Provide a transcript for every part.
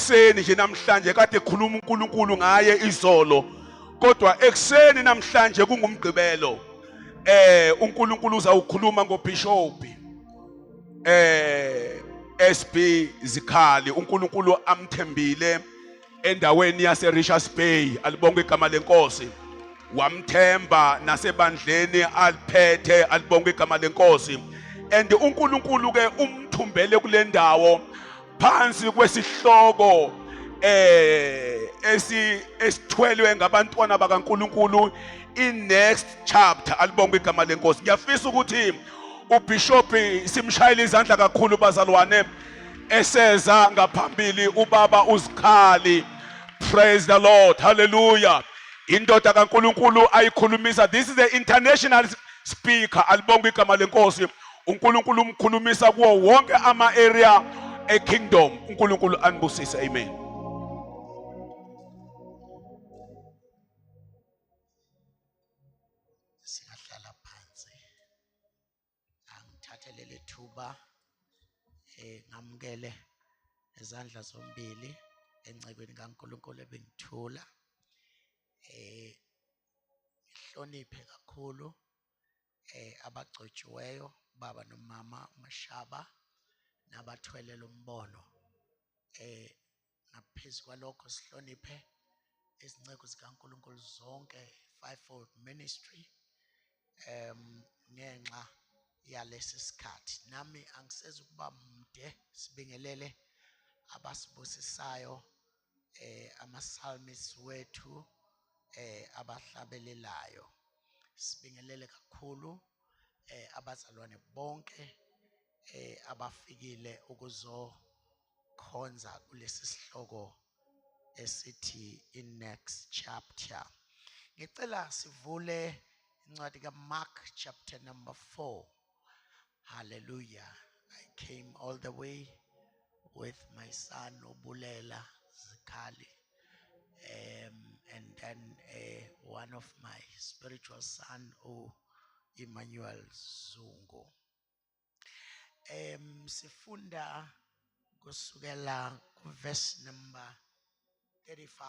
ekuseni nje namhlanje kade ekhuluma uNkulunkulu ngaye izolo, kodwa ekuseni namhlanje kungumgqibelo. uNkulunkulu uzawukhuluma ngoBishop SB Zikhali. uNkulunkulu amthembile endaweni yase Richards Bay, alibonge igama lenkosi. Wamthemba nasebandleni aliphethe, alibonge igama lenkosi. And uNkulunkulu ke umthumbele kule ndawo phansi kwesihloko esithwelwe ngabantwana bakaNkulunkulu, i-next chapter, alibonge igama lenkosi. Ngiyafisa ukuthi uBishop simshayile izandla kakhulu bazalwane eseza ngaphambili ubaba uZikhali. Praise the Lord, hallelujah. Indoda kaNkulunkulu ayikhulumisa, this is the international speaker, alibonge igama lenkosi. uNkulunkulu umkhulumisa kuwo wonke ama-area e-kingdom. uNkulunkulu anibusise, amen. Singahlala phansi, angithathe leli thuba ngamukele izandla zombili encekweni kaNkulunkulu ebengithula. Ngihloniphe kakhulu abagcotshiweyo, baba nomama uMashaba, nabathwele lo mbono. Ngaphezu kwalokho sihloniphe izinceko zikaNkulunkulu zonke, Fivefold Ministry, ngenxa yalesi sikhathi. Nami angiseze ukuba mde, sibingelele abasibusisayo, ama-psalmists wethu, abahlabelelayo. Sibingelele kakhulu abazalwane bonke abafikile ukuzokhonza kulesi sihloko esithi in-next chapter. Ngicela sivule incwadi kaMark chapter number 4. Hallelujah. I came all the way with my son Obulela Zikhali, and then one of my spiritual son, Emmanuel Zungu. Sifunda kusukela verse number 35.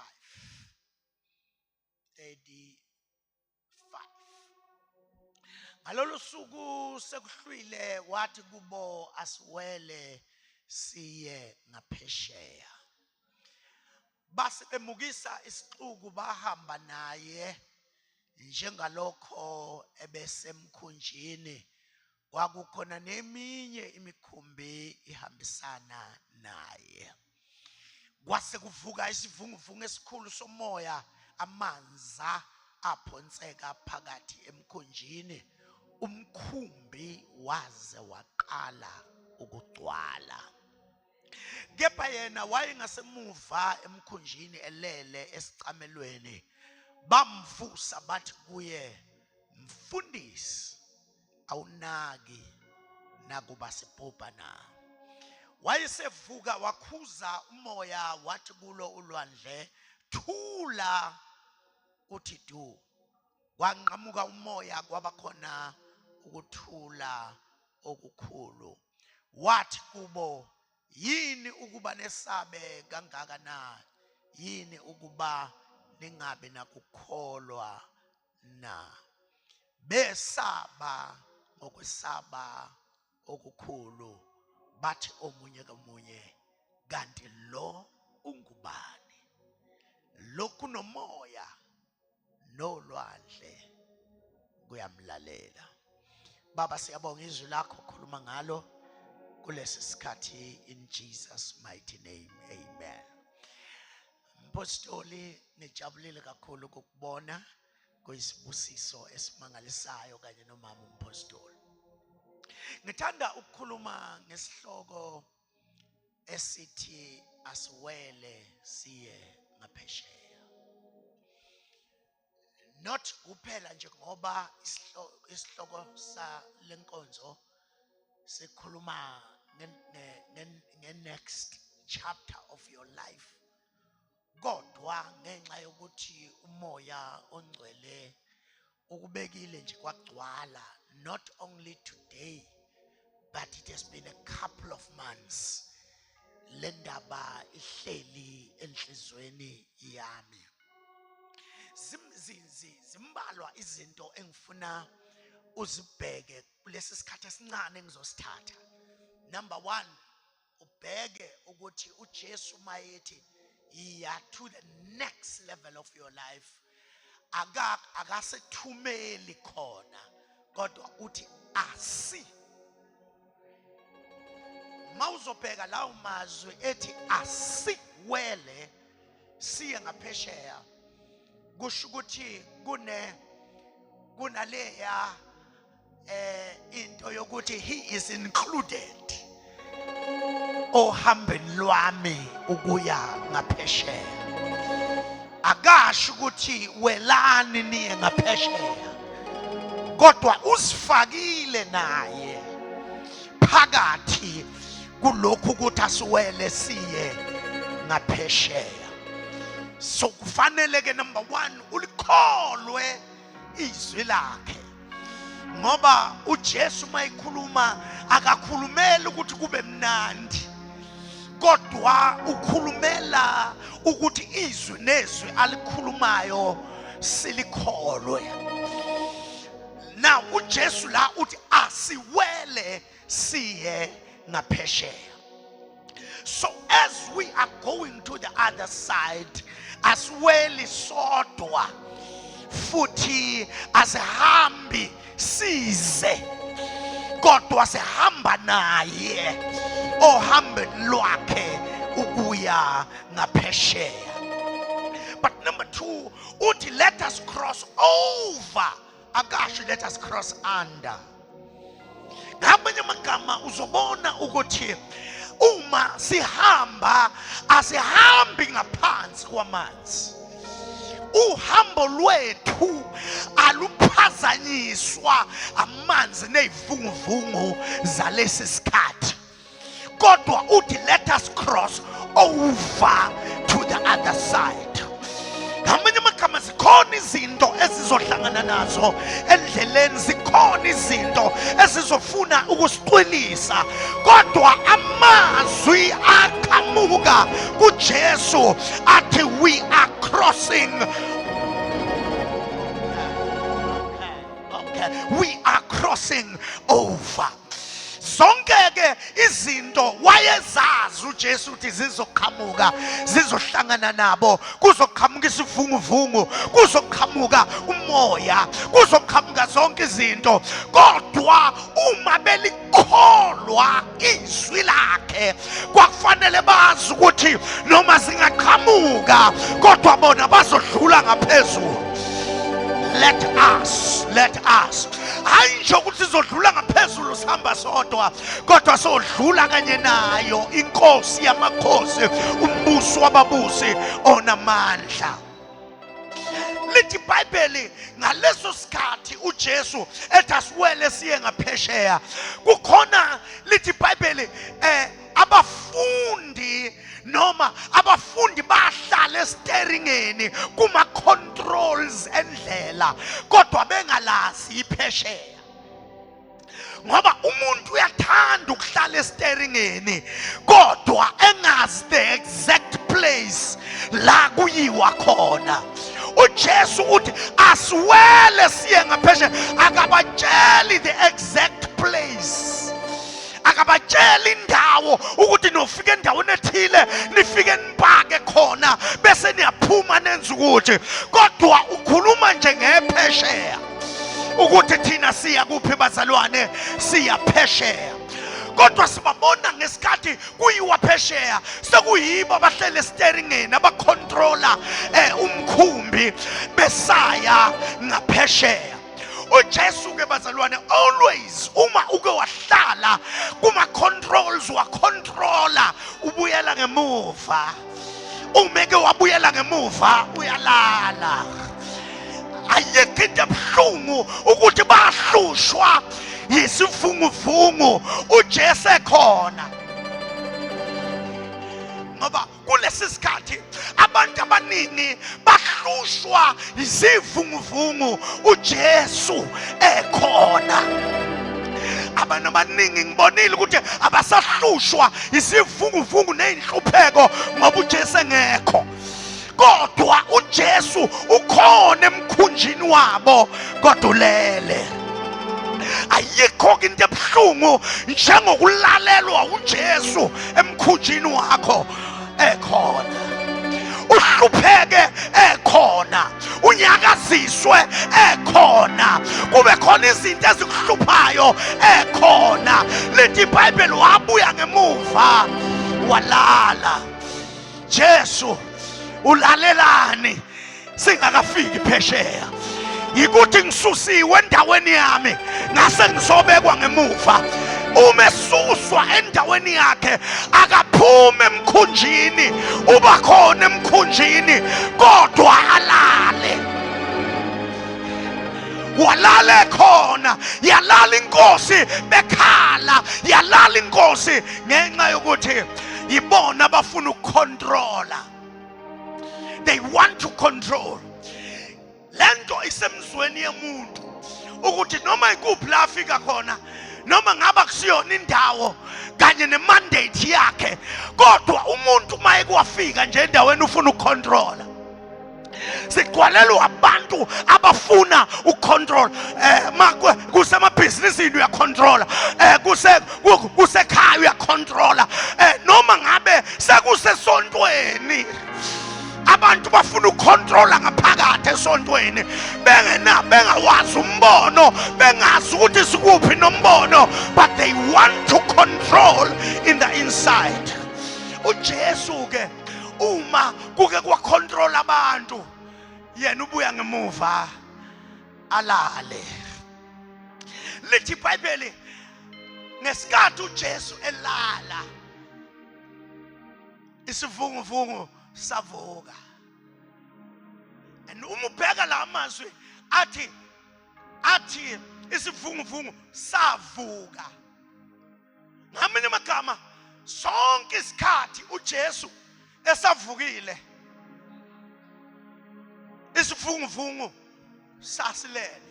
Ngalolu suku sekuhlwile wathi kubo asiwele siye ngaphesheya. Base bemukisa isixuku bahamba naye njengalokho ebesemkhunjini. Kwakukhona neminye imikhumbi ihambisana naye. Kwase kuvuka isivunguvungu esikhulu somoya, amanza aphonseka phakathi emkhunjini. Umkhumbi waze waqala ukugcwala. Kepha yena wayengasemuva emkhunjini elele esicamelweni. Bamvusa bathi kuye, Mfundisi, awunaki nakuba sibhubha na? Wayesevuka wakhuza umoya wathi kulo ulwandle, thula, uthi du. Wanqamuka umoya, kwabakhona ukuthula okukhulu. Wathi kubo, yini ukuba nesabe kangaka na? Yini ukuba ningabe nakukholwa na? Besaba ngokwesaba okukhulu, bathi omunye komunye, kanti lo ungubani? Lokhu nomoya nolwandle kuyamlalela. Baba, siyabonga izwi lakho khuluma ngalo kulesi sikhathi, in Jesus mighty name, amen. Mpostoli, nijabulile kakhulu ukubona, kuyisibusiso esimangalisayo kanye nomama umpostoli. Ngithanda ukukhuluma ngesihloko esithi asiwele siye ngaphesheya. Not kuphela nje ngoba isihloko salenkonzo sikhuluma nge-next chapter of your life. Kodwa ngenxa yokuthi umoya ongcwele ukubekile nje kwagcwala, not only today but it has been a couple of months. Le ndaba ihleli enhlizweni yami. Zimbalwa izinto engifuna uzibheke kulesi sikhathi esincane engizosithatha. Number 1, ubheke ukuthi uJesu mayethi iya to the next level of your life, akasethumeli khona kodwa uthi asi. Mawuzobheka lawo mazwi ethi asiwele siye ngaphesheya, kusho ukuthi kunaleya into yokuthi he is included ohambeni lwami ukuya ngaphesheya. Akasho ukuthi welani niye ngaphesheya, kodwa usifakile naye phakathi kulokhu ukuthi asiwele siye ngaphesheya. So kufanele ke number 1 ulikholwe izwi lakhe, ngoba uJesu mayikhuluma akakhulumeli ukuthi kube mnandi, kodwa ukhulumela ukuthi izwi nezwi alikhulumayo silikholwe. Now uJesu la uthi asiwele siye ngaphesheya. So as we are going to the other side, asiweli sodwa futhi asihambi size, kodwa sihamba naye ohambeni lwakhe ukuya ngaphesheya. But number 2 uthi let us cross over, akasho let us cross under. Ngamanye amagama uzobona ukuthi uma sihamba asihambi ngaphansi kwamanzi. Uhambo lwethu aluphazanyiswa amanzi nezivunguvungu zalesi sikhathi, kodwa uthi let us cross over to the other side. Ngamanye amagama zikhona izinto ezizohlangana nazo endleleni, zikhona izinto ezizofuna ukusixwilisa, kodwa amazwi aqhamuka kuJesu athi we are crossing. We are crossing over. Zonke ke izinto wayezazi uJesu ukuthi zizoqhamuka, zizohlangana nabo. Kuzoqhamuka isivunguvungu, kuzoqhamuka umoya, kuzoqhamuka zonke izinto, kodwa uma belikholwa izwi lakhe kwakufanele bazi ukuthi noma zingaqhamuka kodwa bona bazodlula ngaphezulu. Let us hayi nje ukuthi sizodlula ngaphezulu sihamba sodwa, kodwa sodlula kanye nayo inkosi yamakhosi, umbuso wababusi onamandla. Lithi iBhayibheli ngaleso sikhathi uJesu ethi asiwele siye ngaphesheya, kukhona lithi iBhayibheli abafundi bahlala esiteringeni kuma controls endlela, kodwa bengalazi iphesheya. Ngoba umuntu uyathanda ukuhlala esiteringeni kodwa engazi the exact place la kuyiwa khona. uJesu uthi asiwele siye ngaphesheya, akabatsheli the exact place, akabatsheli indawo ukuthi nofika endaweni ethile nifike nipake khona bese niyaphuma nenza ukuthi, kodwa ukhuluma nje ngephesheya ukuthi thina siya kuphi bazalwane, siya phesheya. Kodwa sibabona ngesikhathi kuyiwa phesheya sekuyibo abahlele steeringeni abacontroller umkhumbi besaya ngaphesheya. uJesu ke bazalwane always uma uke wahlala kuma controls wa controller ubuyela ngemuva. Umeke wabuyela ngemuva uyalala. Ayekho into ebuhlungu ukuthi bahlushwa yisivunguvungu uJesu ekhona. Ngoba kulesi sikhathi abantu abaningi bahlushwa yisivunguvungu uJesu ekhona. Abantu abaningi ngibonile ukuthi abasahlushwa yisivunguvungu nezinhlupheko ngoba uJesu engekho. kodwa uJesu ukhona emkhunjini wabo kodwa ulele. Ayikho into ebuhlungu njengokulalelwa uJesu emkhunjini wakho ekhona, uhlupheke ekhona, unyakaziswe ekhona, kube khona izinto ezikuhluphayo ekhona. Lithi iBhayibheli wabuya ngemuva walala. Jesu ulalelani singakafiki phesheya? Yikuthi ngisusiwe endaweni yami ngase ngisobekwa ngemuva. Uma esuswa endaweni yakhe akaphume emkhunjini, uba khona emkhunjini kodwa alale. Walala khona, yalala inkosi bekhala, yalala inkosi ngenxa yokuthi yibona abafuna ukucontrola. They want to control. Lento isemzweni yemuntu ukuthi noma ikuphi la afika khona, noma ngaba kusiyona indawo kanye nemandate yakhe, kodwa umuntu maye kwafika nje endaweni ufuna ukucontrola. Sigcwalelwa abantu abafuna ukucontrol. Kusemabhizinisini uyacontrola, kusekhaya uyacontrola, noma ngabe sekusesontweni. Abantu bafuna ukucontrola ngaphakathi esontweni, bengawazi umbono, bengazi ukuthi sikuphi nombono, but they want to control in the inside. uJesu ke uma kuke kwacontrol abantu, yena ubuya ngemuva alale. Lithi iBhayibheli ngesikhathi uJesu elala, isivunguvungu savuka. And uma ubheka la mazwi athi isivunguvungu savuka, ngamanye amagama sonke isikhathi uJesu esavukile, isivunguvungu sasilele.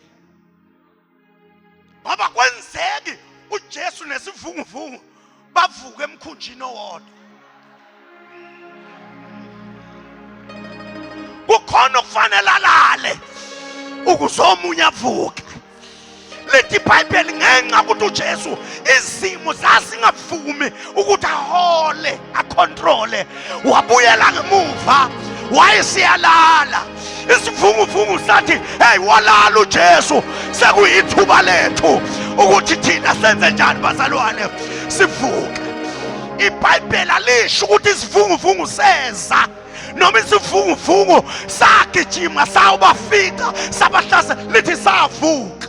Ngoba kwenzeki uJesu nesivunguvungu bavuka emkhunjini owodwa. Kukhona okufanele alale ukuze omunye avuke. Lithi iBhayibheli ngenxa ukuthi uJesu izimo zasingavumi ukuthi ahole, acontrole, wabuyela ngemuva, wayesiyalala. Isivunguvungu sathi, hey, walala uJesu, sekuyithuba lethu ukuthi thina senze njani bazalwane, sivuke. iBhayibheli alisho ukuthi isivunguvungu seza, noma isivunguvungu sagijima sawubafika sabahlasela, lithi savuka.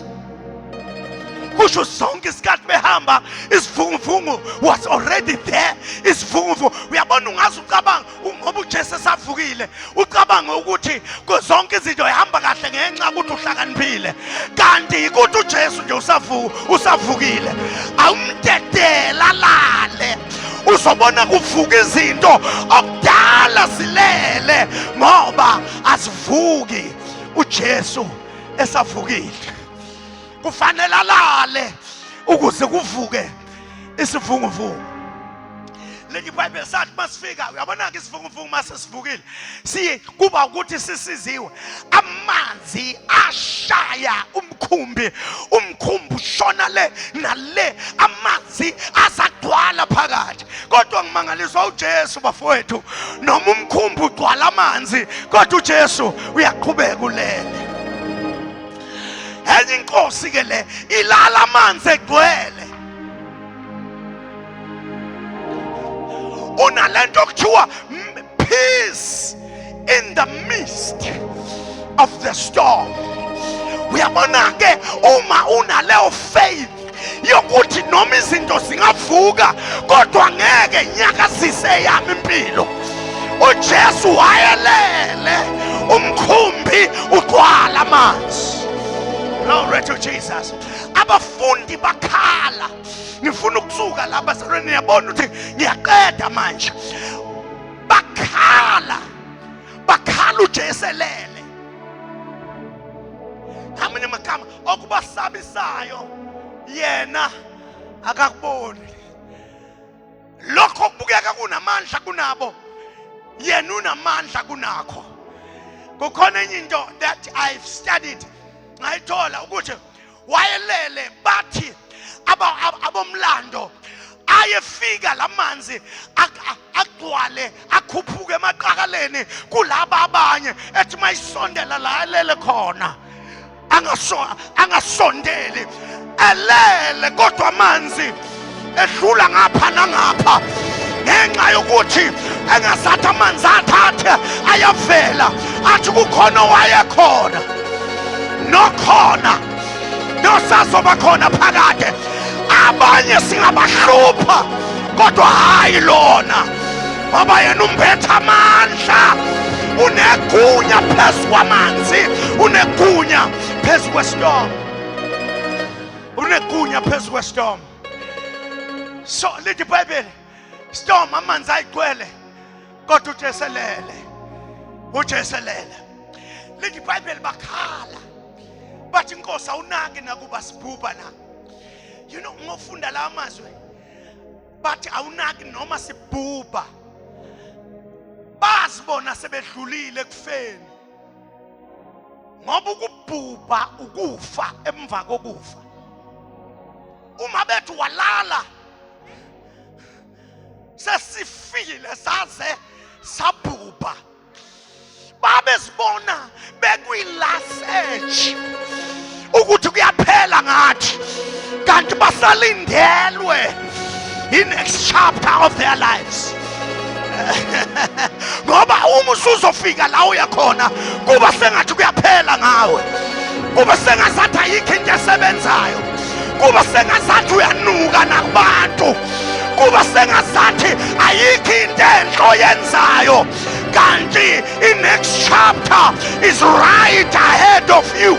Kusho sonke isikhathi behamba isivunguvungu was already there. Isivunguvungu uyabona, ungazi ucabanga ngoba uJesu esavukile ucabanga ukuthi zonke izinto zihamba kahle ngenxa ukuthi uhlakaniphile, kanti ukuthi uJesu nje usavukile. Awumdedela lale, uzobona kuvuka izinto okudala silele ngoba asivuki uJesu esavukile. Kufanele alale ukuze kuvuke isivunguvungu. Lithi iBhayibheli sathi masifika, uyabona ke isivunguvungu masesivukile kuba ukuthi sisiziwe, amanzi ashaya umkhumbi ushona le nale, amanzi azagcwala phakathi. Kodwa ngimangaliswa uJesu bafowethu, noma umkhumbi ugcwala amanzi kodwa uJesu uyaqhubeka ulele. Enye inkosi ke le ilala amanzi egcwele. Unalento okuthiwa peace in the midst of the storm. Uyabona ke uma unaleyo faith yokuthi noma izinto zingavuka kodwa ngeke nyakazise yami impilo, uJesu wayelele, umkhumbi ugcwala amanzi. Glory to Jesus. Abafundi bakhala. Ngifuna ukusuka la bazalwane, yabona ukuthi ngiyaqeda manje. Bakhala uJesu elele. Ngamanye amagama okubasabisayo yena akakuboni. Lokho kubukeka kunamandla kunabo yena unamandla kunakho. Kukhona enye into that I've studied ngayithola ukuthi wayelele bathi abomlando ayefika lamanzi agcwale akhuphuke emaqakaleni kulaba abanye ethi mayisondela la elele khona angasondeli elele kodwa amanzi edlula ngapha nangapha ngenxa yokuthi engasathi amanzi athathe ayavela athi kukhona owayekhona nokhona nosazoba khona phakade. Abanye singabahlupha kodwa hayi lona ngoba yena umphethe amandla, unegunya phezu kwamanzi, unegunya phezu kwestorm, unegunya phezu kwestorm. So lithi iBhayibheli storm amanzi ayigcwele kodwa ujeselele. Lithi iBhayibheli bakhala bathi Nkosi awunaki nakuba sibhubha na. You know, ngofunda la amazwi bathi awunaki noma sibhubha. Bazibona sebedlulile kufeni ngoba ukubhubha ukufa emva kokufa. Uma bethu walala sesifile saze sabhubha, babezibona bekwilaseji ukuthi kuyaphela ngathi, kanti basalindelwe i-next chapter of their lives. Ngoba uma usuzofika la uya khona kuba sengathi kuyaphela ngawe, kuba sengazathi ayikho into esebenzayo, kuba sengazathi uyanuka nakubantu, kuba sengazathi ayikho into enhle oyenzayo, kanti i-next chapter is right ahead of you.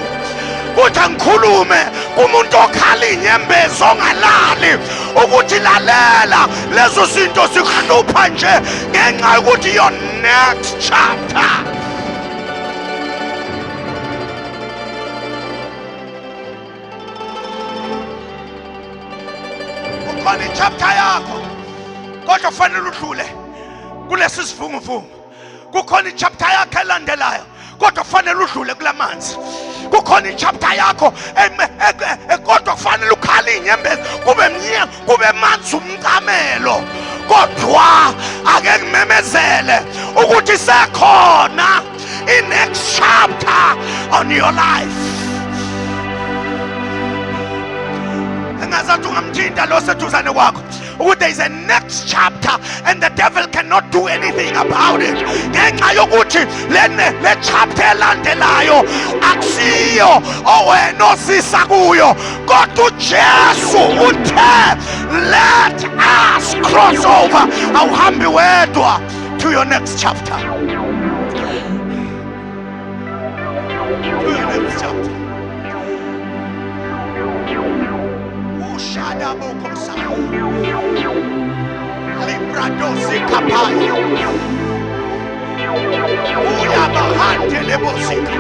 Kuthi ngikhulume kumuntu okhala inyembezi ongalali ukuthi lalela lezo zinto zikuhlupha nje ngenxa yokuthi your next chapter ukhona ichapter yakho kodwa kufanele udlule kulesi sivunguvungu. Kukhona ichapter yakho elandelayo kodwa kufanele udlule kulamanzi. Kukhona ichapter yakho kodwa kufanele ukhale inyembezi kube manzi umcamelo, kodwa ake ngimemezele ukuthi sekhona i-next chapter on your life. Engazathi ungamthinta lo seduzane kwakho ukuthi there is a next chapter and the devil cannot do anything about it. Ngenxa yokuthi le chapter elandelayo akusiyo owena osisa kuyo, kodwa uJesu uthe let us cross over. Awuhambi wedwa to your next chapter, to your next chapter. Ushada bokosa libradosi kapayo uyabahante lebosika.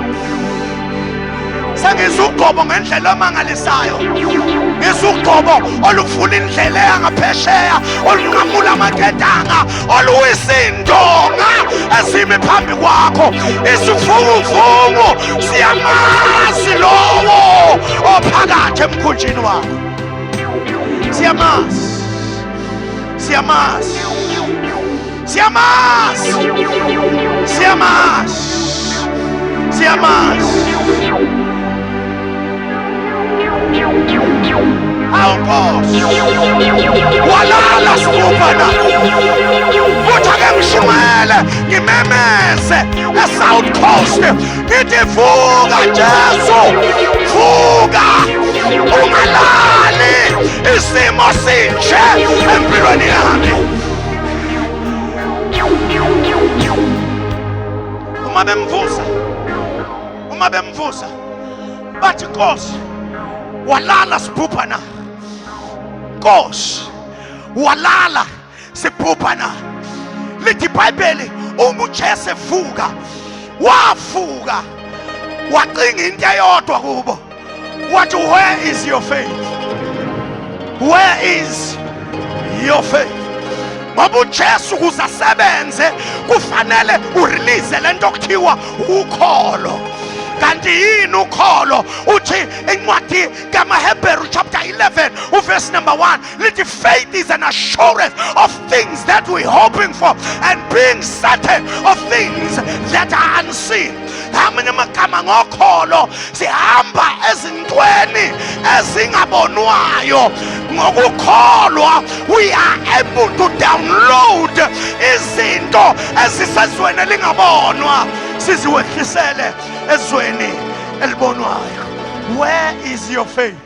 Sengizugqobo ngendlela amangalisayo, ngizugqobo oluvula indlela yangaphesheya, olunqamula amaketanga, oluwisindonga ezime phambi kwakho. Isivunguvungu siyamazi lowo ophakathi emkhunjini wakho. Siyamazi, siyamazi, siyamazi, siyamazi, siyamazi. Hawu Nkosi, walala sibhubhana, futhi ake ngishumele ngimemeze e-South Coast ngithi vuka Jesu, vuka, ungalali, isimo sinje empilweni yami. Uma bemvusa bathi Nkosi walala sibhubha na, Nkosi walala sibhubha na. Lithi iBhayibheli uma uJesu evuka, wavuka wacinga into eyodwa kubo, wathi where is your faith? Where is your faith? ngoba uJesu kuzasebenze kufanele urelease lento okuthiwa ukholo. Kanti yini ukholo? Uthi incwadi kaMahebheru chapter 11 verse number 1 lithi faith is an assurance of things that we're hoping for and being certain of things that are unseen. Amanye amagama ngokholo sihamba ezintweni ezingabonwayo. Ngokukholwa we are able to download izinto ezisezweni elingabonwa siziwehlisele ezweni elibonwayo. Where is your faith?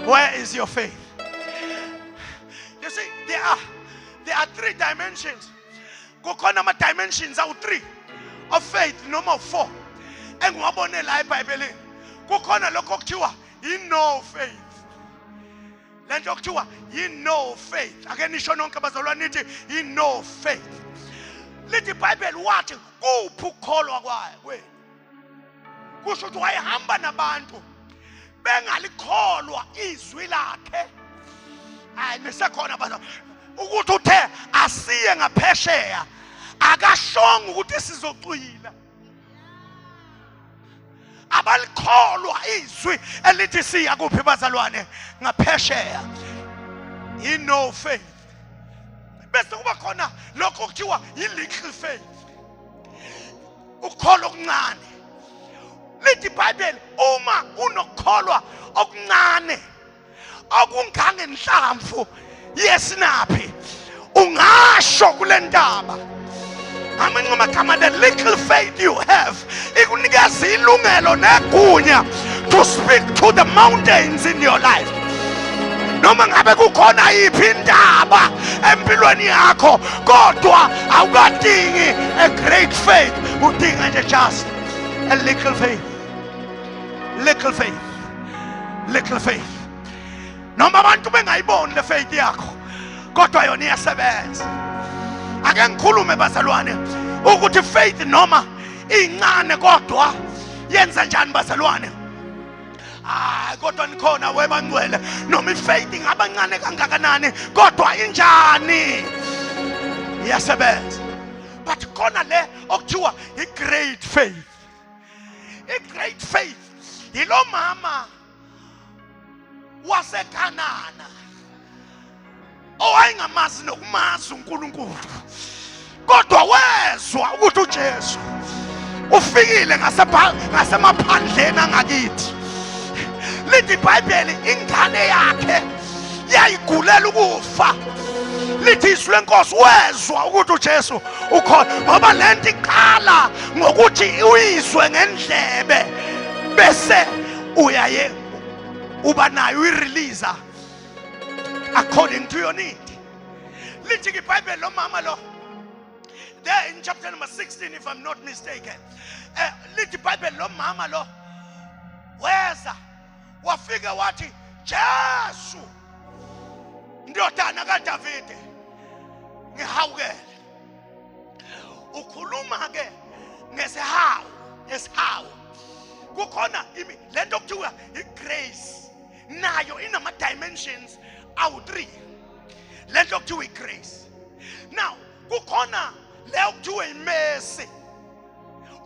Where is your faith? You see, there are three dimensions. Kukhona ama dimensions awu 3 of faith noma 4 engiwabone la eBhayibhelini. Kukhona lokho okuthiwa no faith. Lento okuthiwa no faith. Ake nisho nonke abazalwane nithi no faith. Lithi iBhayibheli wathi kuphi ukukholwa kwenu? Kusho ukuthi wayehamba nabantu bengalikholwa izwi lakhe. Nisekhona bazalwane ukuthi uthe asiye ngaphesheya akashonga ukuthi sizocwila. Abalikholwa izwi elithi siya kuphi bazalwane? Ngaphesheya. No faith. Bese kuba khona lokho kuthiwa little faith. Ukholwa okuncane. Lithi iBhayibheli uma unokukholwa okuncane okungangenhlamvu yesinaphi ungasho kule ndaba. Amanye amagama, the little faith you have ikunikeza ilungelo negunya to speak to the mountains in your life. Noma ngabe kukhona iphi indaba empilweni yakho kodwa awukadingi a great faith, udinga nje just a little faith. Little faith. Little faith. Noma abantu bengayiboni le faith yakho kodwa yona iyasebenza. Ake ngikhulume bazalwane ukuthi faith noma incane kodwa yenza njani bazalwane? Kodwa nikhona webangcwele noma ifaith ingabancane kangakanani kodwa injani iyasebenza. But khona le okuthiwa i-great faith. I-great faith yilo mama waseKhanana owayengamazi nokumazi uNkulunkulu kodwa wezwa ukuthi uJesu ufikile ngasemaphandleni angakithi. Lithi iBhayibheli ingane yakhe yayigulela ukufa. Lithi izwi lenkosi wezwa ukuthi uJesu ukhona ngoba lento iqala ngokuthi uyizwe ngendlebe bese uyaye uba nayo i-release according to your need. Lithi iBhayibheli lo mama lo there in chapter number 16 if I'm not mistaken. Lithi iBhayibheli lo mama lo weza wafika wathi Jesu ndodana kaDavide ngihawukele. Ukhuluma ke ngesihawu. Kukhona lento okuthiwa igrace nayo inama dimensions awu 3. Lento okuthiwa igrace. Now kukhona le okuthiwa imercy.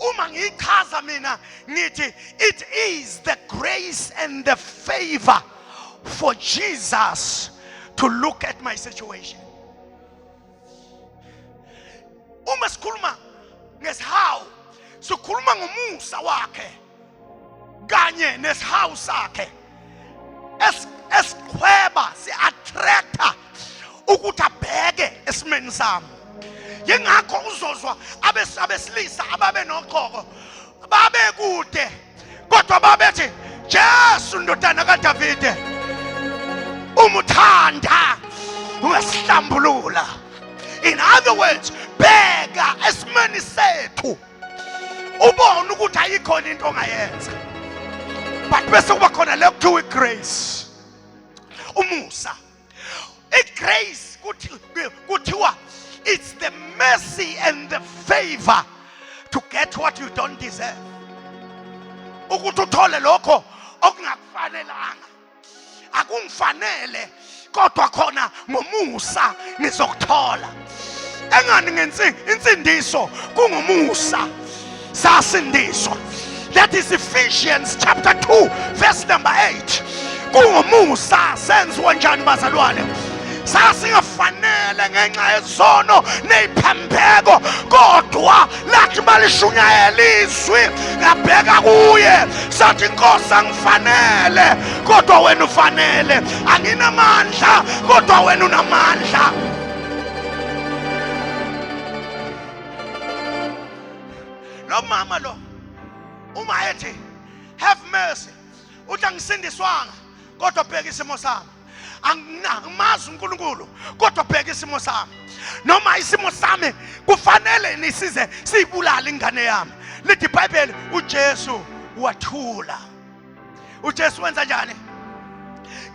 Uma ngichaza mina ngithi it is the grace and the favor for Jesus to look at my situation. Uma sikhuluma ngesihawu sikhuluma ngomusa wakhe kanye nesihawu sakhe esikhweba si-attractor ukuthi abheke esimeni sami. Yingakho uzozwa abesilisa ababe noqhoko babe kude kodwa babethi Jesu ndodana kaDavide umuthanda ungasihlambulula. In other words, bheka esimeni sethu ubone ukuthi ayikhona into ongayenza. But bese kuba khona le kuthiwa igrace, umusa. Igrace kuthiwa it's the mercy and the favor to get what you don't deserve. Ukuthi uthole lokho okungakufanelanga. Akungifanele kodwa khona ngomusa nizokuthola. Engani ngensi insindiso kungumusa sasindiswa. That is Ephesians chapter 2 verse number 8. Kungumusa senziwa njani bazalwane? Sasingafanele ngenxa yezono neziphambeko, kodwa lathi malishunyayela izwi ngabheka kuye sathi Nkosi angifanele kodwa wena ufanele, anginamandla kodwa wena unamandla. Lo mama lo uma ethi have mercy, uthi angisindiswanga kodwa bheka isimo sami. Angimazi uNkulunkulu kodwa bheka isimo sami. Noma isimo sami kufanele nisize siyibulala ingane yami. Lithi iBhayibheli uJesu wathula. uJesu wenza njani?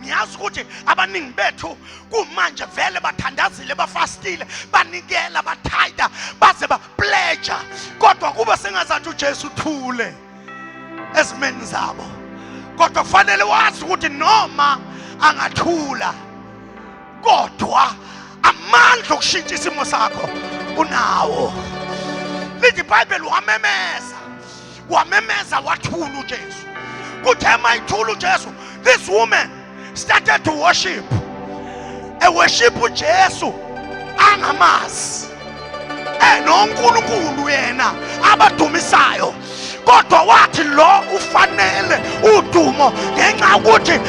Ngiyazi ukuthi abaningi bethu kumanje vele bathandazile, bafastile, banikela, bathayida, baze bapledge, kodwa kuba sengazathi uJesu uthule ezimeni zabo. Kodwa kufanele wazi ukuthi noma angathula, kodwa amandla okushintsha isimo sakho unawo. Lithi iBhayibheli wamemeza wathula uJesu. Kuthe mayithula uJesu, this woman started to worship. Worship uJesu angamazi. NoNkulunkulu yena abadumisayo. Kodwa wathi lo ufanele udumo ngenxa ukuthi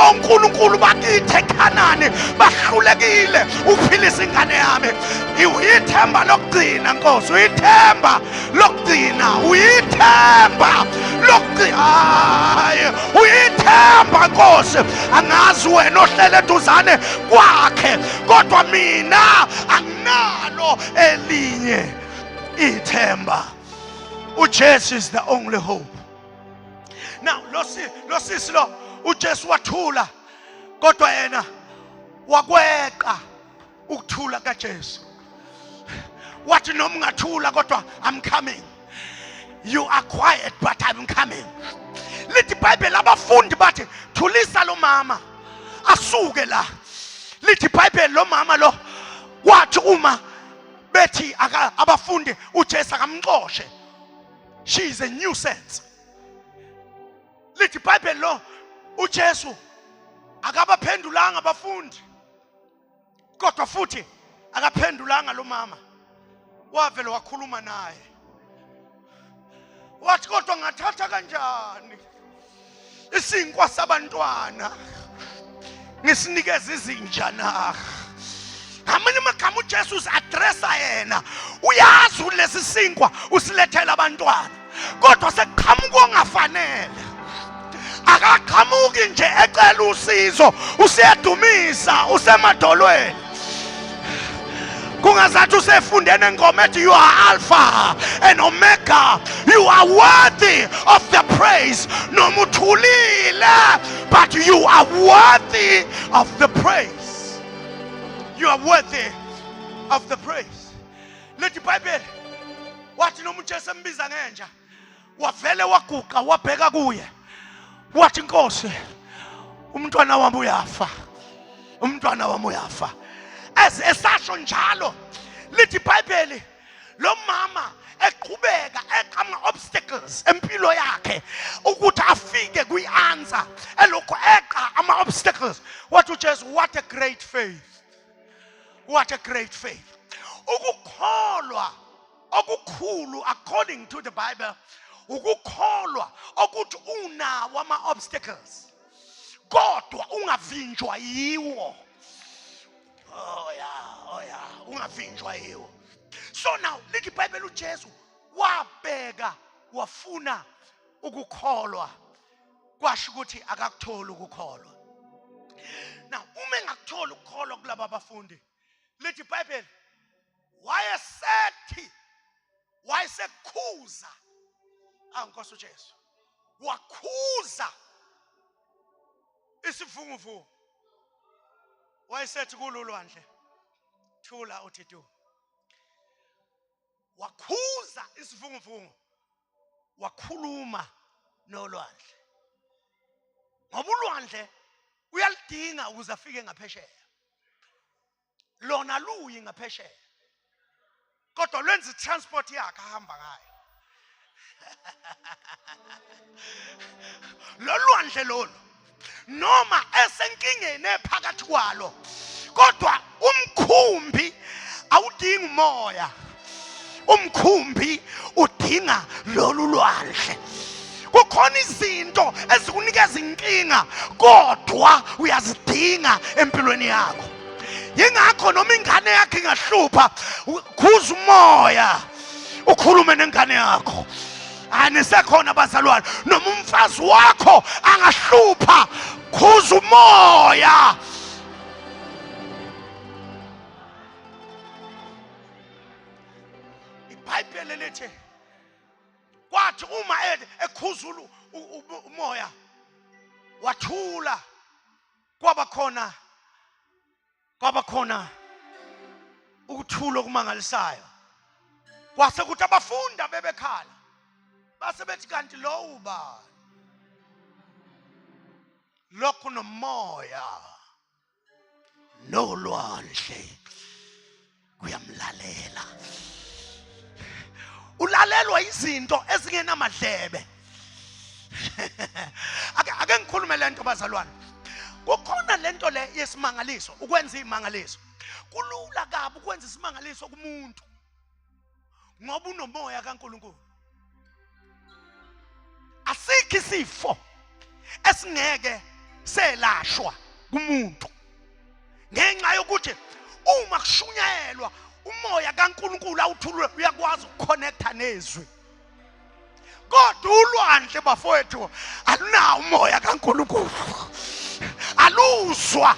onkulunkulu bakithi eKhanani bahlulekile ukuphilisa ingane yami. Uyithemba lokugcina Nkosi, uyithemba lokugcina, uyithemba lokugcina, uyithemba Nkosi. Angazi wena ohlele eduzane kwakhe, kodwa mina anginalo elinye ithemba. uJesu is the only hope. Now lo sisi lo uJesu wathula, kodwa yena wakweqa ukuthula kaJesu. Wathi noma ungathula kodwa I'm coming. You are quiet but I'm coming. Lithi iBhayibheli abafundi bathi thulisa lo mama asuke la. Lithi iBhayibheli lo mama lo wathi uma bethi abafundi uJesu akamxoshe, she is a nuisance. Lithi iBhayibheli lo uJesu akabaphendulanga abafundi, kodwa futhi akaphendulanga lo mama. Wavele wakhuluma naye, wathi kodwa ngathatha kanjani isinkwa sabantwana ngisinikeza izinja na? Ngamanye amagama uJesu usi-addressa yena. Uyazi lesi sinkwa usilethela abantwana, kodwa sekuqhamuka ongafanele. Akaqhamuki nje ecela usizo, usiyadumisa, usemadolweni. Kungazathi usefundene ngoma ethi you are Alpha and Omega, you are worthy of the praise. Noma uthulile, but you are worthy of the praise. You are worthy of the praise. Lithi iBhayibheli wathi noma uJesu embiza ngenja, wavele waguqa wabheka kuye, wathi Nkosi, umntwana wami uyafa, umntwana wami uyafa. Esasho njalo, lithi iBhayibheli lo mama eqhubeka eqama obstacles empilo yakhe ukuthi afike kwi-answer, elokho eqa ama obstacles. Wathi uJesu, what a great faith, what a great faith. Ukukholwa okukhulu according to the Bible, ukukholwa ukuthi unawo ama obstacles kodwa ungavinjwa yiwo. Oh yeah, ungavinjwa yiwo. So now lithi iBhayibheli uJesu wabheka wafuna ukukholwa, kwasho ukuthi akakutholi ukukholwa. Now uma engakutholi ukukholwa kulabo abafundi, lithi iBhayibheli wayesekhuza Nkosi uJesu, wakhuza isivunguvungu. Wayesethi kulolwandle thula uthi tu. Wakhuza isivunguvungu, wakhuluma nolwandle. Ngoba ulwandle uyalidinga ukuze afike ngaphesheya. Lona luyi ngaphesheya, kodwa lwenza itransport yakhe ahamba ngayo. Lolwandle lolu noma esenkingeni ephakathi kwalo, kodwa umkhumbi awudingi umoya, umkhumbi udinga lolu lwandle. Kukhona izinto ezikunikeza inkinga kodwa uyazidinga empilweni yakho. Yingakho noma ingane yakho ingahlupha, khuza umoya ukhulume nengane yakho. Anisekhona abazalwane, noma umfazi wakho angahlupha, khuza umoya. iBhayibheli lithi kwathi uma ekhuzula umoya wathula, kwaba khona ukuthula okumangalisayo. Kwase kuthi abafundi bebekhala, base bethi kanti lo ubani? Lokhu nomoya nolwandle kuyamlalela. Ulalelwa izinto ezingenamadlebe. Ake ngikhulume lento bazalwane. Kukhona lento le yesimangaliso, ukwenza imangaliso. Kulula kabi ukwenza isimangaliso kumuntu ngoba unomoya kaNkulunkulu. Asikho isifo esingeke selashwa kumuntu ngenxa yokuthi uma kushunyayelwa umoya kaNkulunkulu awuthulwe, uyakwazi ukuconnecta nezwi. Kodwa ulwandle bafowethu alunawo umoya kaNkulunkulu, aluzwa.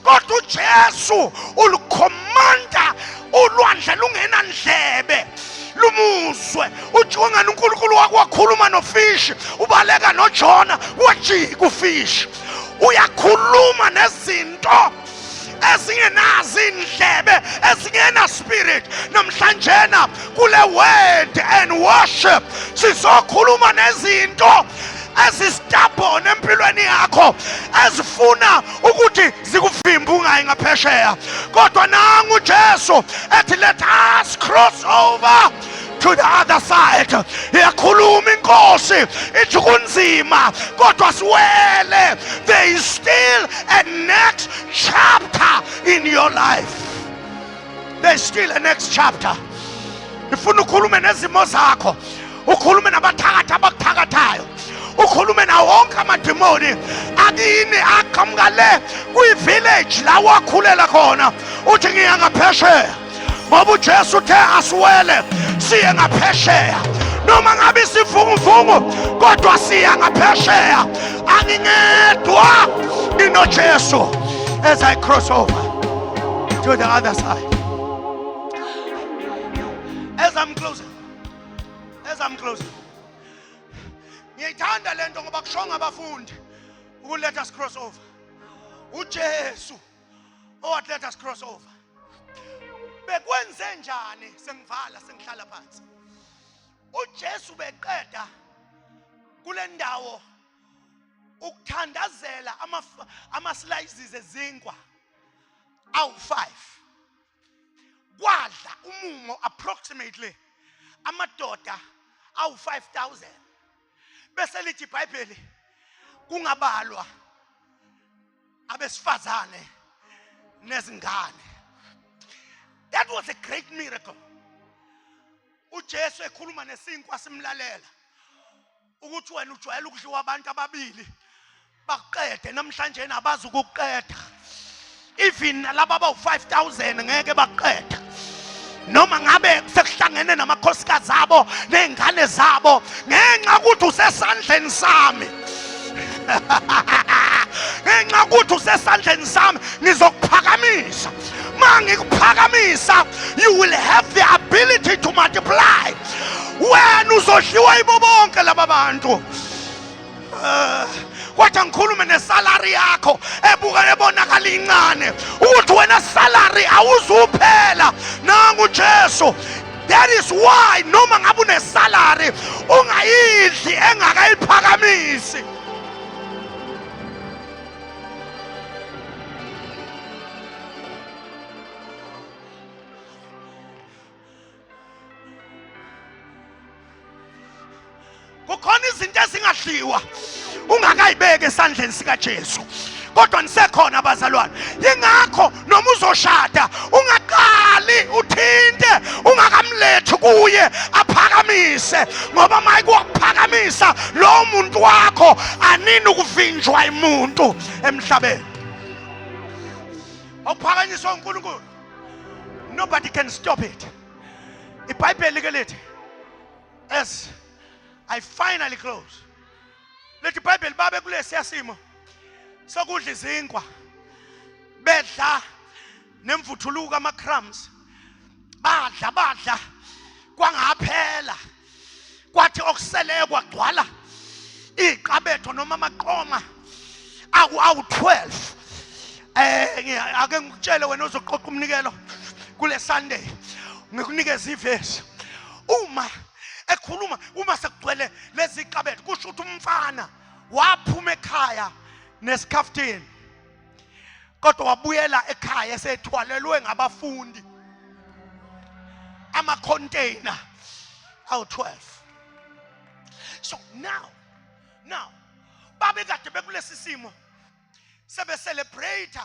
Kodwa uJesu ulukhomanda ulwandle lungena ndlebe lumuzwe. Ujongana uNkulunkulu wakhuluma nofishi, ubaleka noJona wajika ufishi. Uyakhuluma nezinto ezingenazi indlebe, ezingena spirit. Namhlanjena kule word and worship sizokhuluma nezinto ezistabhona empilweni yakho, ezifuna ukuthi zikuvimbe ungayi ngaphesheya. Kodwa nangu uJesu ethi let us cross over to the other side. Iyakhuluma inkosi ithi kunzima kodwa siwele. There is still a next chapter in your life. There is still a next chapter. Ifuna ukhulume nezimo zakho, ukhulume nabathakathi abakuthakathayo, ukhulume na wonke amadimoni akini aqhamuka le kwi-village la wakhulela khona. Uthi ngiya ngaphesheya ngoba uJesu uthe asiwele siye ngaphesheya. Noma ngabe isivunguvungu kodwa siya ngaphesheya. Angingedwa inoJesu. As I cross over to the other side, as I'm closing, ngiyayithanda lento ngoba kushonga abafundi uku let us cross over. uJesu owathi let us cross over bekwenze njani? Sengivala, sengihlala phansi. uJesu beqeda kule ndawo ukuthandazela ama-slices ezinkwa awu-5, kwadla umumo approximately amadoda awu-5,000. Bese lithi iBhayibheli kungabalwa abesifazane nezingane. That was a great miracle. uJesu ekhuluma nesinkwa simlalela ukuthi wena ujwayele ukudliwa abantu ababili baqede, namhlanje abazi ukuqeda. Even laba abawu-5,000 ngeke baqeda. Noma ngabe sekuhlangene namakhosikazi abo nengane zabo, ngenxa ukuthi usesandleni sami. Ngenxa ukuthi usesandleni sami ngizokuphakamisa. Mangikuphakamisa, you will have the ability to multiply. Wena uzodliwa ibo bonke laba bantu. Kodwa ngikhulume nesalary yakho ebuka ebonakala incane ukuthi wena salary awuzuphela. Nangu uJesu. That is why noma ngabe unesalary ungayidli engakayiphakamisi. kukhona izinto ezingadliwa ungakayibeki esandleni sika Jesu. Kodwa nisekhona abazalwane. Yingakho noma uzoshada ungaqali uthinte ungakamlethi kuye aphakamise, ngoba mayikuwaphakamisa lo muntu wakho anini ukuvinjwa imuntu emhlabeni. Awuphakanyiswa uNkulunkulu. Nobody can stop it. iBhayibheli ke lithi, as I finally close, lithi iBhayibheli babe kulesi simo sokudla izinkwa, bedla nemvuthuluka ama-crumbs, badla kwangaphela, kwathi okuseleyo kwagcwala iqabetho noma amaqoma awu-12. Ake ngikutshele wena ozoqoqa umnikelo kule Sunday, ngikunikeza ivesi. Uma ekhuluma, uma sekugcwele lezi qabetho, kusho ukuthi umfana waphuma ekhaya nesikhaftini, kodwa wabuyela ekhaya esethwalelwe ngabafundi ama-container awu-12. So now babe kade bekulesi simo sebe celebrate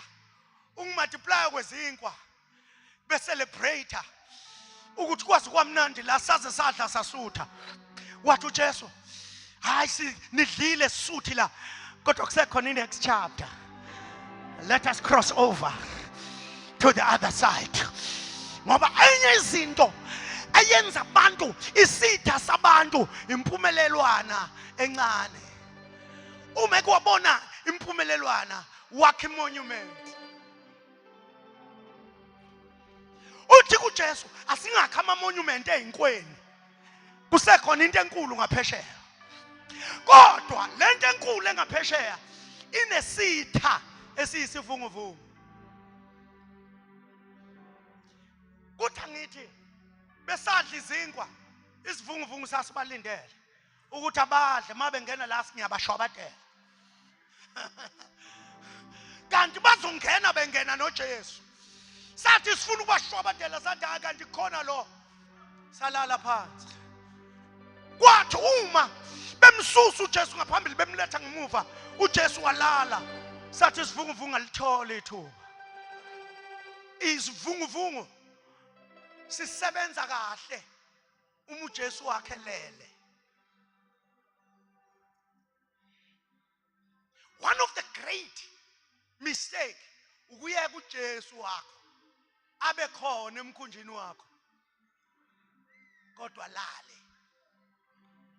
ukumultiply kwezinkwa, be celebrate ukuthi kwazi kwamnandi la saze sadla sasutha. Wathi uJesu, hayi sinidlile sisuthi la, kodwa kusekhona next chapter. Let us cross over to the other side. Ngoba enye izinto ayenza abantu isitha sabantu impumelelwana encane. Uma kuwabona impumelelwana wakhe monument. Uthi kuJesu asingakha ama monument ezinkweni. Kusekhona into enkulu ngaphesheya. Kodwa lento enkulu engaphesheya inesitha esiyisivunguvungu. Kuthi ngithi besadla izinkwa, isivunguvungu sasibalindele ukuthi abadle mabe ngena la singiyabashwabadela. Kanti bazongena bengena noJesu. Sathi sifuna ukubashwabadela, sathi kanti khona lo, salala phansi. Kwathi uma bemsusa uJesu ngaphambili bemletha ngemuva, uJesu walala. Sathi isivunguvungu alithole ithuba. Isivunguvungu sisebenza kahle uma uJesu wakhe lele. One of the great mistake ukuyeka uJesu wakho abe khona emkhunjini wakho kodwa lale.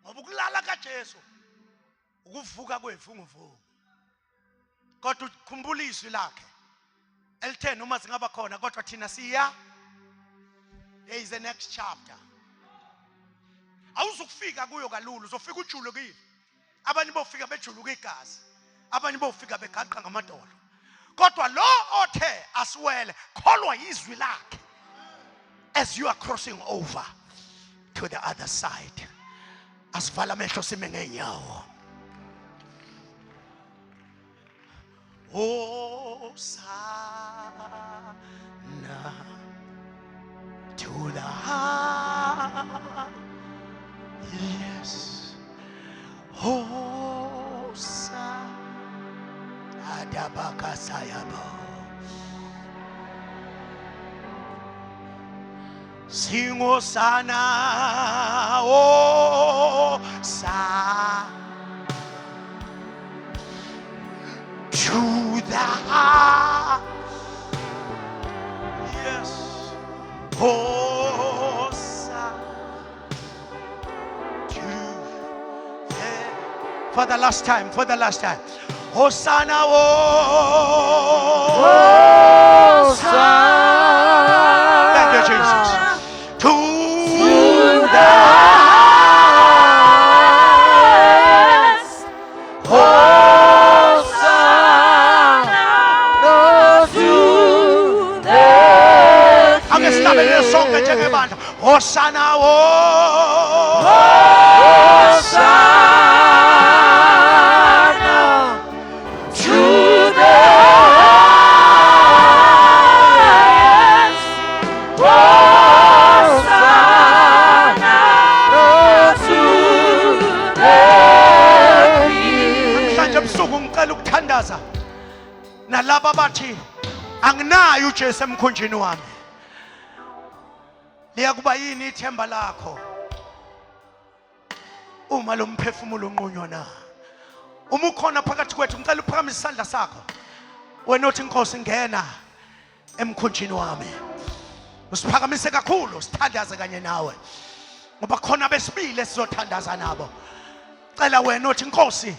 Ngoba ukulala kaJesu ukuvuka kwevunguvungu. Kodwa ukhumbula izwi lakhe elithe noma singaba khona kodwa thina siya. There is the next chapter. Awuzukufika kuyo kalulu, uzofika ujulukile. Abanye bofika bejuluka igazi, abanye bofika begaqa ngamadolo. Kodwa lo othe asiwele kholwa izwi lakhe as you are crossing over to the other side. Asivala amehlo sime ngeenyawo. Hosanna to the high, yes. Hosanna adabakasayabo. Sing Hosanna, Hosanna to the high, yes. Hosanna to the, for the last time. Hosanna, Hosanna. Thank you, Jesus. To the highest. Hosanna to the. I'm going to stop it in a song. Hosanna, Hosanna to the ngiyathandaza nalabo bathi anginayo uJesu emkhunjini wami. Liyakuba yini ithemba lakho uma lo mphefumulo unqunywa na? Uma ukhona phakathi kwethu ngicela uphakamise isandla sakho. Wena uthi Nkosi ngena emkhunjini wami. Usiphakamise kakhulu sithandaze kanye nawe. Ngoba khona besibili sizothandaza nabo. Cela wena uthi Nkosi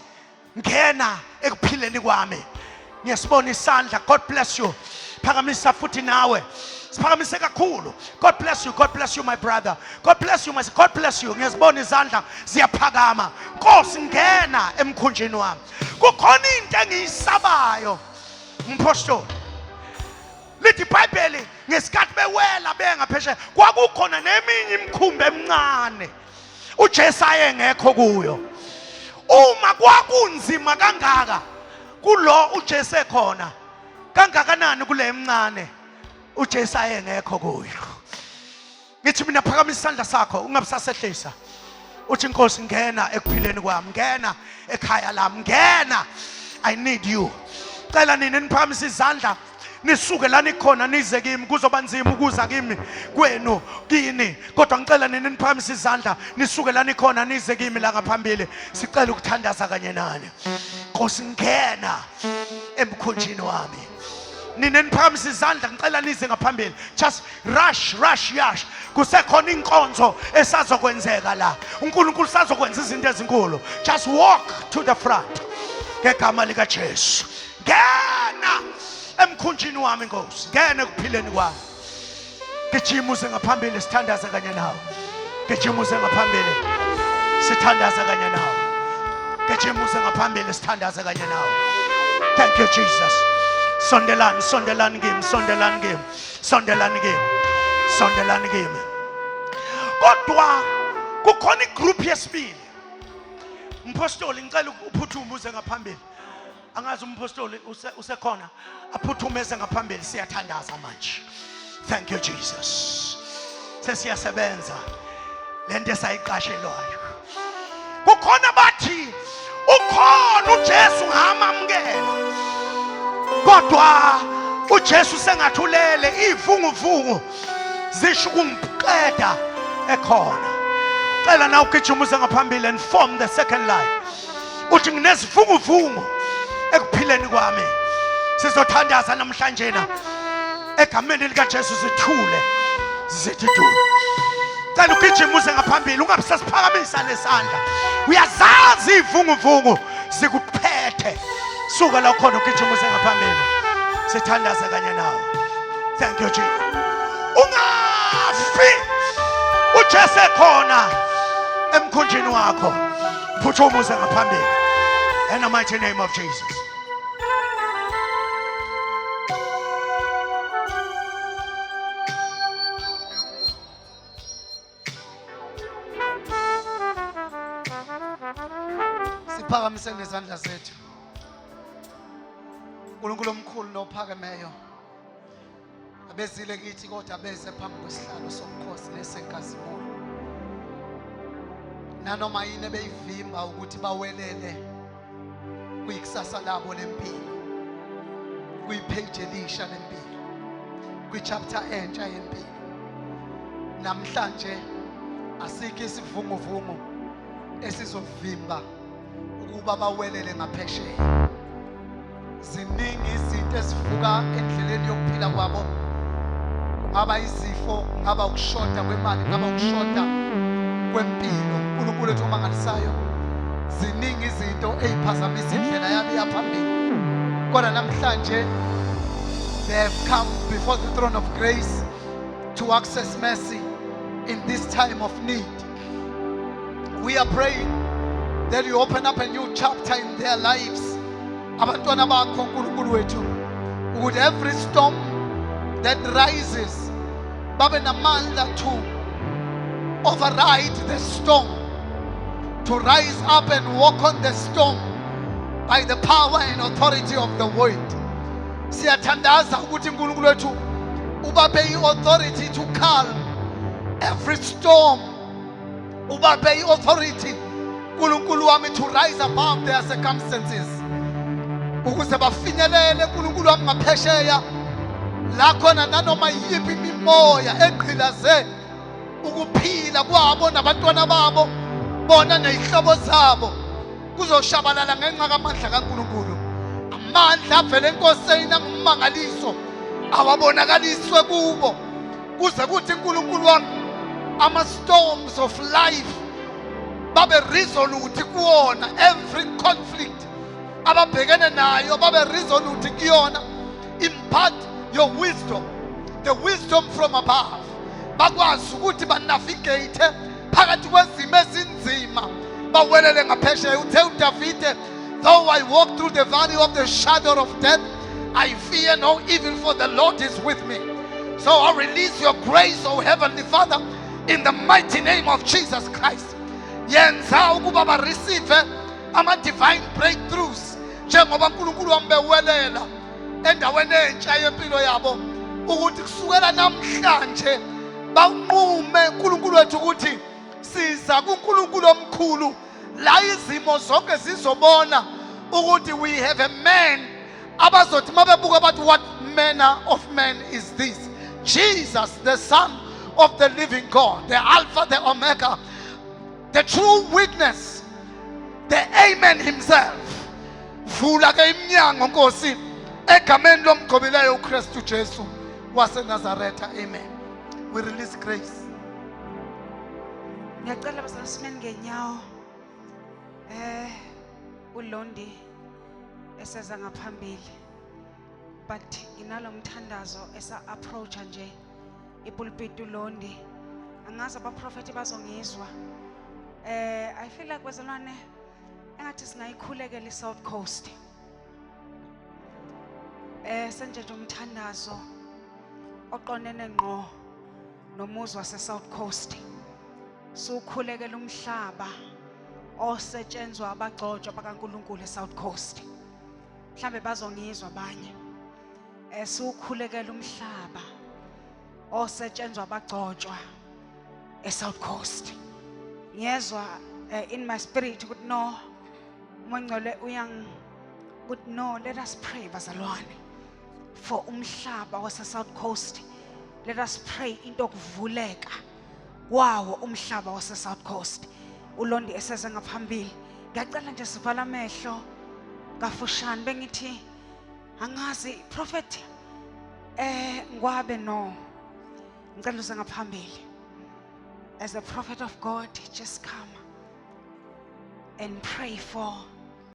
ngena ekuphileni kwami. Ngiyasibona isandla. God bless you. Phakamisa futhi nawe. Siphakamise kakhulu. God bless you. God bless you my brother. God bless you my sister. God bless you. Ngiyazibona izandla ziyaphakama. Nkosi ngena emkhunjini wami. Kukhona into engiyisabayo. Mpostoli. Lithi iBhayibheli ngesikhathi bewela bengaphesheya kwakukhona neminye imikhumbi emincane uJesu ayengekho kuyo. Uma kwakunzima kangaka kulo uJesu ekhona kangakanani kule emncane uJesu ayengekho kuyo. Ngithi mina phakamisa isandla sakho ungabisasehlisa. Uthi Nkosi ngena ekuphileni kwami, ngena ekhaya lami, ngena. I need you. Cela nini niphakamisa izandla nisuke la nikhona nize kimi kuzoba nzima ukuza kimi kwenu kini kodwa ngicela nini niphakamisa izandla nisuke la nikhona nize kimi la ngaphambili sicela ukuthandaza kanye nani. Nkosi ngena emkhunjini wami. Nini niphakamisa izandla ngicela nize ngaphambili. Just rush yash. Kusekhona inkonzo esazokwenzeka la. uNkulunkulu usazokwenza izinto ezinkulu. Just walk to the front. Ngegama lika Jesu. Ngena emkhunjini wami Nkosi. Ngene ekuphileni kwami. Gijima uze ngaphambili sithandaza kanye nawe. Gijima uze ngaphambili sithandaza kanye nawe. Gijima uze ngaphambili sithandaza kanye nawe. Thank you Jesus. Sondelani kimi. Kodwa kukhona igroup yesibili. Mpostoli ngicela uphuthume uze ngaphambili. Angazi umpostoli usekhona aphuthumeze ngaphambili siyathandaza manje. Thank you Jesus. Sesiyasebenza lento esayiqashelwayo. Kukhona bathi ukhona uJesu ngamamkela. Kodwa uJesu sengathulele ivunguvungu zisho ukungiqeda ekhona. Cela na ugijima uze ngaphambili and form the second line. Uthi nginezivunguvungu ekuphileni kwami. Sizothandaza namhlanje na egameni lika Jesu zithule zithi du. Cela ugijima uze ngaphambili ungabisasiphakamisa lesandla. Uyazazi ivunguvungu zikuphethe. Suka la khona ugijima uze ngaphambili. Sithandaza kanye nawe. Thank you Jesus. Ungafi uJesu ekhona emkhunjini wakho. Phuthuma uze ngaphambili. In the mighty name of Jesus. Siphakamise ngezandla zethu. uNkulunkulu omkhulu nophakemeyo. Abezile kithi kodwa beze phambi kwesihlalo somkhosi nesenkazimulo. Nanoma yini beyivimba ukuthi bawelele kuyikusasa labo lempilo. Kuyipage elisha lempilo. Kwichapter entsha yempilo. Namhlanje asikho isivunguvungu esizovimba ukuba bawelele ngaphesheya. Ziningi izinto ezivuka endleleni yokuphila kwabo. Kungaba izifo, kungaba ukushoda kwemali, kungaba ukushoda kwempilo. uNkulunkulu wethu omangalisayo. Ziningi izinto eziphazamisa indlela yabo yaphambili. Kodwa namhlanje they have come before the throne of grace to access mercy in this time of need. We are praying that you open up a new chapter in their lives. Abantwana bakho uNkulunkulu wethu ukuthi every storm that rises babe namandla to override the storm, to rise up and walk on the storm by the power and authority of the word. Siyathandaza ukuthi uNkulunkulu wethu ubape i-authority to calm every storm. Ubape i-authority uNkulunkulu wami to rise above their circumstances. ukuze bafinyelele uNkulunkulu wangaphesheya la khona nanoma yiphi imimoya egqilaze ukuphila kwabo nabantwana babo bona nezihlobo zabo kuzoshabalala ngenxa kamandla kaNkulunkulu. Amandla avela enkosini nangummangaliso awabonakaliswe kubo kuze kuthi uNkulunkulu wami ama-storms of life babe resolute kuwona. Every conflict ababhekene nayo babe resolute kuyona. Impart your wisdom, the wisdom from above, bakwazi ukuthi banavigate phakathi kwezimo ezinzima bawelele ngaphesheya. Uthe uDavide, though I walk through the valley of the shadow of death, I fear no evil, for the Lord is with me. So I release your grace, O Heavenly Father, in the mighty name of Jesus Christ. Yenza ukuba ba receive ama divine breakthroughs njengoba uNkulunkulu wambewelela endaweni entsha yempilo yabo, ukuthi kusukela namhlanje banqume uNkulunkulu wethu ukuthi siza kuNkulunkulu omkhulu la izimo zonke zizobona ukuthi we have a man abazothi mabebuka bathi what manner of man is this? Jesus, the Son of the living God, the Alpha, the Omega, the true witness, the Amen himself. Vula ke iminyango Nkosi egameni lomgcobileyo uKristu Jesu waseNazaretha. Amen. We release grace. Ngiyacela bazalwane simeni ngenyawo. uLondi eseza ngaphambili, but inalo mthandazo esa approach nje ipulpit uLondi. Angazi abaprofeti bazongizwa. I feel like bazalwane engathi singayikhulekela iSouth Coast. Senje nje umthandazo oqonene ngqo nomuzi waseSouth Coast. Sukhulekela umhlaba osetshenzwa abagcotshwa bakaNkulunkulu eSouth Coast. Mhlambe bazongizwa abanye. Sukhulekela umhlaba osetshenzwa abagcotshwa eSouth Coast. Ngiyezwa in my spirit ukuthi no, uMongcwele uyang ukuthi no, let us pray bazalwane for umhlaba waseSouth Coast. Let us pray into okuvuleka kwawo umhlaba waseSouth Coast. uLondi eseze ngaphambili. Ngiyacela nje sivala amehlo kafushane bengithi angazi prophet ngwabe no. Ngicela uze ngaphambili. As a prophet of God, just come and pray for